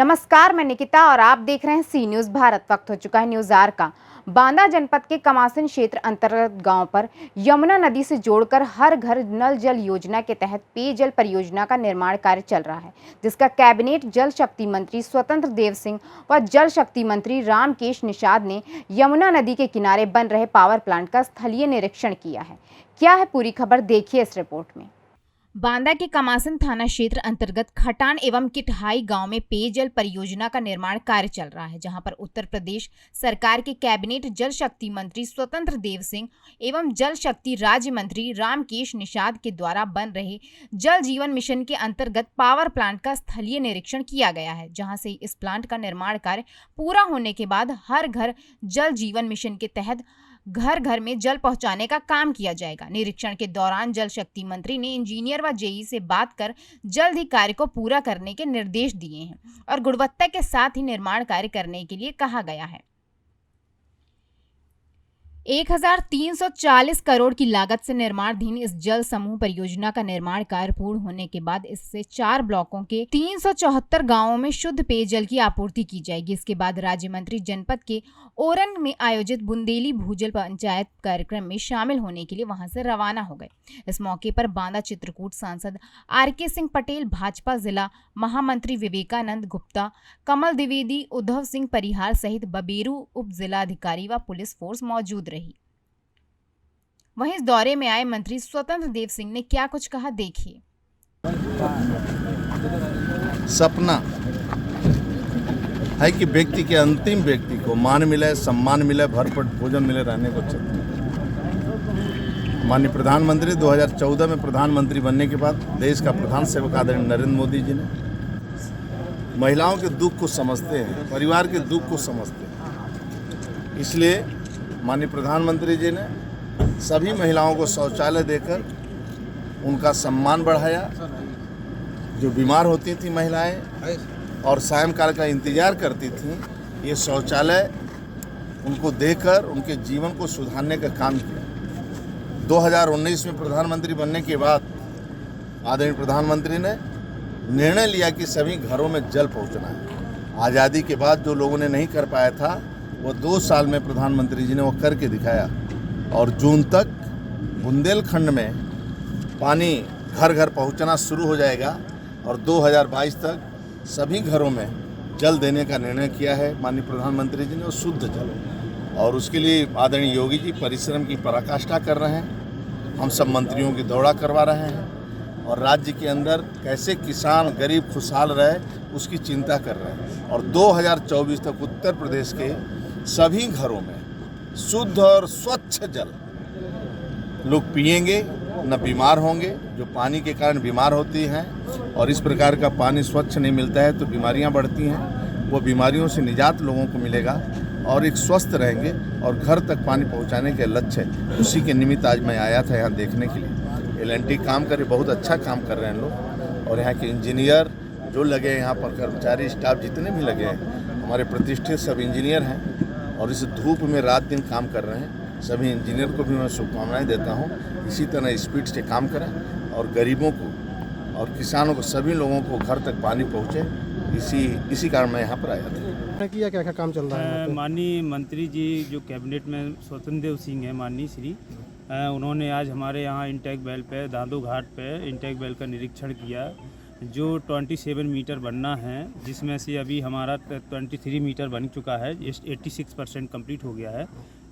नमस्कार, मैं निकिता और आप देख रहे हैं सी न्यूज भारत। वक्त हो चुका है न्यूज आर का। बांदा जनपद के कमासन क्षेत्र अंतर्गत गांव पर यमुना नदी से जोड़कर हर घर नल जल योजना के तहत पेयजल परियोजना का निर्माण कार्य चल रहा है, जिसका कैबिनेट जल शक्ति मंत्री स्वतंत्र देव सिंह व जल शक्ति मंत्री रामकेश निषाद ने यमुना नदी के किनारे बन रहे पावर प्लांट का स्थलीय निरीक्षण किया है। क्या है पूरी खबर, देखिए इस रिपोर्ट में। बांदा के कमासन थाना क्षेत्र अंतर्गत खटान एवं किटहाई गांव में पेयजल परियोजना का निर्माण कार्य चल रहा है, जहां पर उत्तर प्रदेश सरकार के कैबिनेट जल शक्ति मंत्री स्वतंत्र देव सिंह एवं जल शक्ति राज्य मंत्री रामकेश निषाद के द्वारा बन रहे जल जीवन मिशन के अंतर्गत पावर प्लांट का स्थलीय निरीक्षण किया गया है, जहां से इस प्लांट का निर्माण कार्य पूरा होने के बाद हर घर जल जीवन मिशन के तहत घर घर में जल पहुंचाने का काम किया जाएगा। निरीक्षण के दौरान जल शक्ति मंत्री ने इंजीनियर व जेई से बात कर जल्द ही कार्य को पूरा करने के निर्देश दिए हैं और गुणवत्ता के साथ ही निर्माण कार्य करने के लिए कहा गया है। 1340 करोड़ की लागत से निर्माणाधीन इस जल समूह परियोजना का निर्माण कार्य पूर्ण होने के बाद इससे 4 ब्लॉकों के 374 गांवों में शुद्ध पेयजल की आपूर्ति की जाएगी। इसके बाद राज्य मंत्री जनपद के ओरन में आयोजित बुंदेली भूजल पंचायत कार्यक्रम में शामिल होने के लिए वहां से रवाना हो गए। इस मौके पर बांदा चित्रकूट सांसद आर.के. सिंह पटेल, भाजपा जिला महामंत्री विवेकानंद गुप्ता, कमल द्विवेदी, उद्धव सिंह परिहार सहित बबेरू उप जिलाधिकारी व पुलिस फोर्स मौजूद रही। वहीं इस दौरे में आए मंत्री स्वतंत्र देव सिंह ने क्या कुछ कहा, देखिए। सपना है कि व्यक्ति के अंतिम व्यक्ति को मान मिले, सम्मान मिले, भरपेट भोजन मिले, रहने को चाहिए। माननीय प्रधानमंत्री 2014 में प्रधानमंत्री बनने के बाद देश का प्रधान सेवक आदरणीय नरेंद्र मोदी जी ने महिलाओं के दुख को समझते हैं, परिवार के दुख को समझते हैं, इसलिए माननीय प्रधानमंत्री जी ने सभी महिलाओं को शौचालय देकर उनका सम्मान बढ़ाया। जो बीमार होती थी महिलाएं और सायंकाल का इंतजार करती थीं, ये शौचालय उनको देकर उनके जीवन को सुधारने का काम किया। 2019 में प्रधानमंत्री बनने के बाद आदरणीय प्रधानमंत्री ने निर्णय लिया कि सभी घरों में जल पहुंचना है। आज़ादी के बाद जो लोगों ने नहीं कर पाया था, वो 2 साल में प्रधानमंत्री जी ने वो करके दिखाया और जून तक बुंदेलखंड में पानी घर घर पहुंचना शुरू हो जाएगा और 2022 तक सभी घरों में जल देने का निर्णय किया है माननीय प्रधानमंत्री जी ने, और शुद्ध जल। और उसके लिए आदरणीय योगी जी परिश्रम की पराकाष्ठा कर रहे हैं। हम सब मंत्रियों की दौड़ा करवा रहे हैं और राज्य के अंदर कैसे किसान गरीब खुशहाल रहे उसकी चिंता कर रहे हैं। और 2024 तक उत्तर प्रदेश के सभी घरों में शुद्ध और स्वच्छ जल लोग पिएंगे, न बीमार होंगे। जो पानी के कारण बीमार होती हैं और इस प्रकार का पानी स्वच्छ नहीं मिलता है तो बीमारियां बढ़ती हैं, वो बीमारियों से निजात लोगों को मिलेगा और एक स्वस्थ रहेंगे और घर तक पानी पहुंचाने के लक्ष्य है। उसी के निमित्त आज मैं आया था यहाँ देखने के लिए। एल&टी काम करे, बहुत अच्छा काम कर रहे हैं लोग, और यहाँ के इंजीनियर जो लगे हैं, यहाँ पर कर्मचारी स्टाफ जितने भी लगे हैं, हमारे प्रतिष्ठित सब इंजीनियर हैं और इस धूप में रात दिन काम कर रहे हैं। सभी इंजीनियर को भी मैं शुभकामनाएं देता हूं, इसी तरह स्पीड से काम करें और गरीबों को और किसानों को, सभी लोगों को घर तक पानी पहुंचे। इसी कारण मैं यहाँ पर आया था। क्या काम चल रहा है? माननीय मंत्री जी जो कैबिनेट में स्वतंत्र देव सिंह है माननीय श्री, उन्होंने आज हमारे यहाँ इंटेक वेल पे, दादू घाट पे इंटेक वेल का निरीक्षण किया, जो 27 मीटर बनना है, जिसमें से अभी हमारा 23 मीटर बन चुका है, 86% कंप्लीट हो गया है।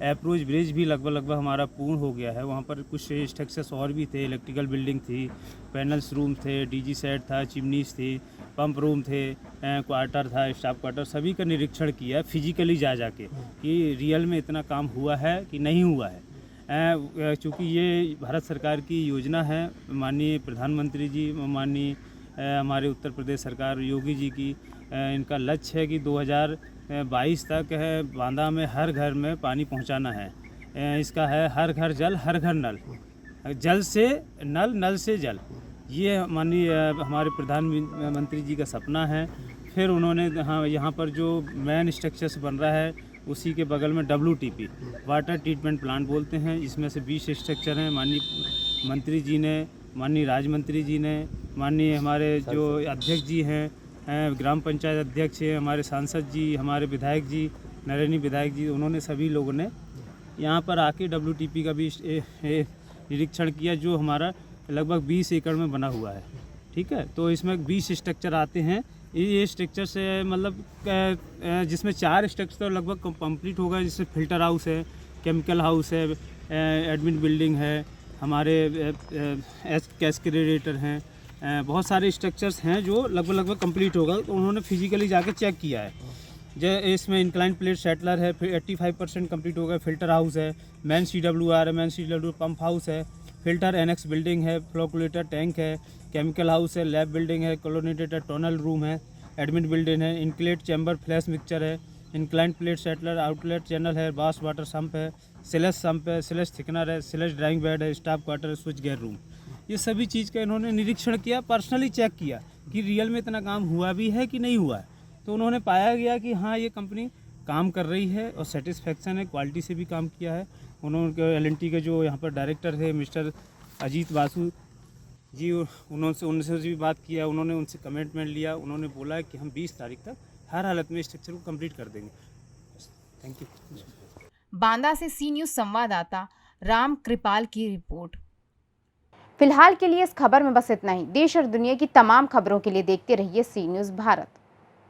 अप्रोच ब्रिज भी लगभग हमारा पूर्ण हो गया है। वहाँ पर कुछ स्ट्रक्चर्स और भी थे, इलेक्ट्रिकल बिल्डिंग थी, पैनल्स रूम थे, डीजी सेट था, चिमनीज थी, पंप रूम थे, क्वार्टर था, स्टाफ क्वार्टर, सभी का निरीक्षण किया फिजिकली जा जाके कि रियल में इतना काम हुआ है कि नहीं हुआ है। चूँकि ये भारत सरकार की योजना है, माननीय प्रधानमंत्री जी, माननीय हमारे उत्तर प्रदेश सरकार योगी जी की, इनका लक्ष्य है कि 2022 तक है बांदा में हर घर में पानी पहुंचाना है। इसका है हर घर जल, हर घर नल, जल से नल, नल से जल। ये माननीय हमारे प्रधानमंत्री जी का सपना है। फिर उन्होंने यहाँ पर जो मेन स्ट्रक्चर्स बन रहा है उसी के बगल में WTP वाटर ट्रीटमेंट प्लांट बोलते हैं, इसमें से 20 स्ट्रक्चर हैं। माननीय मंत्री जी ने, माननीय राज्य मंत्री जी ने, माननीय हमारे जो अध्यक्ष जी हैं ग्राम पंचायत अध्यक्ष हैं, हमारे सांसद जी, हमारे विधायक जी, नरेनी विधायक जी, उन्होंने सभी लोगों ने यहाँ पर आके WTP का भी निरीक्षण किया, जो हमारा लगभग 20 एकड़ में बना हुआ है। ठीक है, तो इसमें 20 स्ट्रक्चर आते हैं। ये स्ट्रक्चर से मतलब जिसमें 4 स्ट्रक्चर तो लगभग कंप्लीट होगा, जिसमें फिल्टर हाउस है, केमिकल हाउस है, एडमिन बिल्डिंग है, हमारे कैस्केडेटर हैं, बहुत सारे स्ट्रक्चर्स हैं जो लगभग कंप्लीट होगा। तो उन्होंने फिजिकली जाके चेक किया है। इसमें इंक्लाइन प्लेट सेटलर है, फिर 85% कंप्लीट हो गया। फिल्टर हाउस है, मैन CWR है, मैन CW पंप हाउस है, फिल्टर एनेक्स बिल्डिंग है, फ्लोकुलेटर टैंक है, केमिकल हाउस है, लैब बिल्डिंग है, क्लोरीनेटेड टनल रूम है, एडमिन बिल्डिंग है, इनक्लेट चैम्बर फ्लैश मिक्सचर है, incline plate settler, outlet channel है, बास वाटर सम्प है, सिलेज है, सिलेज थिकनर है, सिलेज ड्राइंग बेड है, staff quarter, switch gear room. ये सभी चीज़ का इन्होंने निरीक्षण किया, पर्सनली चेक किया कि रियल में इतना काम हुआ भी है कि नहीं हुआ है। तो उन्होंने पाया गया कि हाँ, ये कंपनी काम कर रही है और सेटिस्फेक्शन है, क्वालिटी से भी काम किया है। उन्होंने L&T के जो यहाँ पर डायरेक्टर थे मिस्टर अजीत बासु जी, उनसे भी बात किया, उन्होंने उनसे कमिटमेंट लिया। उन्होंने बोला कि हम 20 तारीख तक हर हालत में स्ट्रक्चर को कंप्लीट कर देंगे। Thank you. बांदा से सी न्यूज़ संवाददाता राम कृपाल की रिपोर्ट। फिलहाल के लिए इस खबर में बस इतना ही। देश और दुनिया की तमाम खबरों के लिए देखते रहिए सी न्यूज़ भारत।